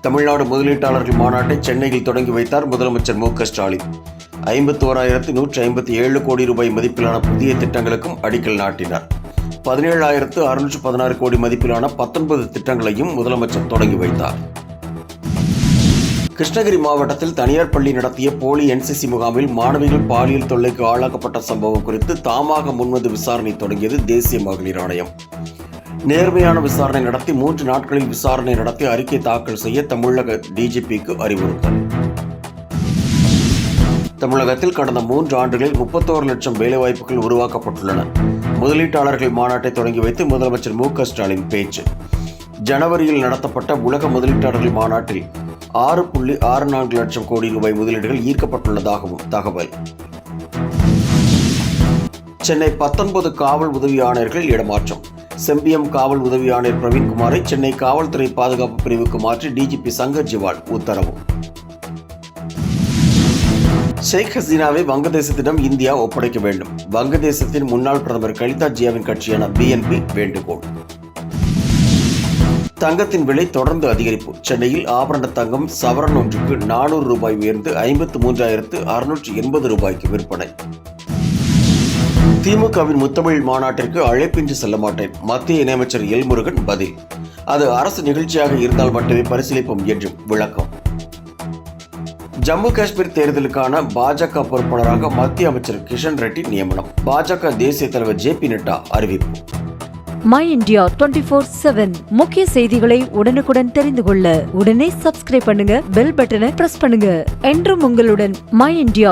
தமிழ்நாடு முதலீட்டாளர்கள் மாநாட்டை சென்னையில் தொடங்கி வைத்தார் முதலமைச்சர் மு.க.ஸ்டாலின். 51,157 கோடி ரூபாய் மதிப்பிலான புதிய திட்டங்களுக்கும் அடிக்கல் நாட்டினார். 17,616 கோடி மதிப்பிலான 19 திட்டங்களையும் முதலமைச்சர் தொடங்கி வைத்தார். கிருஷ்ணகிரி மாவட்டத்தில் தனியார் பள்ளி நடத்திய போலி என்சிசி முகாமில் மாணவிகள் பாலியல் தொல்லைக்கு ஆளாக்கப்பட்ட சம்பவம் குறித்து தாமாக முன்வந்து விசாரணை தொடங்கியது தேசிய மகளிர் ஆணையம். நேர்மையான விசாரணை நடத்தி 3 நாட்களில் விசாரணை நடத்தி அறிக்கை தாக்கல் செய்ய தமிழக டிஜிபிக்கு அறிவுறுத்தல். தமிழகத்தில் கடந்த 3 ஆண்டுகளில் 31 லட்சம் வேலைவாய்ப்புகள் உருவாக்கப்பட்டுள்ளன. முதலீட்டாளர்கள் மாநாட்டை தொடங்கி வைத்து முதலமைச்சர் மு.க.ஸ்டாலின் பேச்சு. ஜனவரியில் நடத்தப்பட்ட உலக முதலீட்டாளர்கள் மாநாட்டில் 6.64 லட்சம் கோடி ரூபாய் முதலீடுகள் ஈர்க்கப்பட்டுள்ளதாகவும் தகவல். சென்னை 19 காவல் உதவி ஆணையர்கள் இடமாற்றம். செம்பியம் காவல் உதவி ஆணையர் பிரவீன்குமாரை சென்னை காவல்துறை பாதுகாப்பு பிரிவுக்கு மாற்றி டிஜிபி சங்கர் ஜிவால் உத்தரவு. ஷேக் ஹசீனாவை வங்கதேசத்திடம் இந்தியா ஒப்படைக்க வேண்டும். வங்கதேசத்தின் முன்னாள் பிரதமர் கலிதா ஜியாவின் கட்சியான BNP வேண்டுகோள். தங்கத்தின் விலை தொடர்ந்து அதிகரிப்பு. சென்னையில் ஆபரண தங்கம் சவரன் ஒன்றுக்கு 400 ரூபாய் உயர்ந்து 53,680 ரூபாய்க்கு விற்பனை. திமுகவின் முத்தமிழ் மாநாட்டிற்கு அழைப்பின்றி செல்ல மாட்டேன். மத்திய இணையமைச்சர் எல் முருகன் பதில். அது அரசு நிகழ்ச்சியாக இருந்தால் மட்டுமே பரிசீலிப்போம் என்றும் விளக்கம். ஜம்மு காஷ்மீர் தேர்தலுக்கான பாஜக பொறுப்பாளராக மத்திய அமைச்சர் கிஷன் ரெட்டி நியமனம். பாஜக தேசிய தலைவர் JP நட்டா அறிவிப்பு. மை இந்தியா 24/7 முக்கிய செய்திகளை உடனுக்குடன் தெரிந்து கொள்ள உடனே சப்ஸ்கிரைப் பண்ணுங்க, பெல் பட்டனை பிரஸ் பண்ணுங்க. என்றும் உங்களுடன் மை இந்தியா.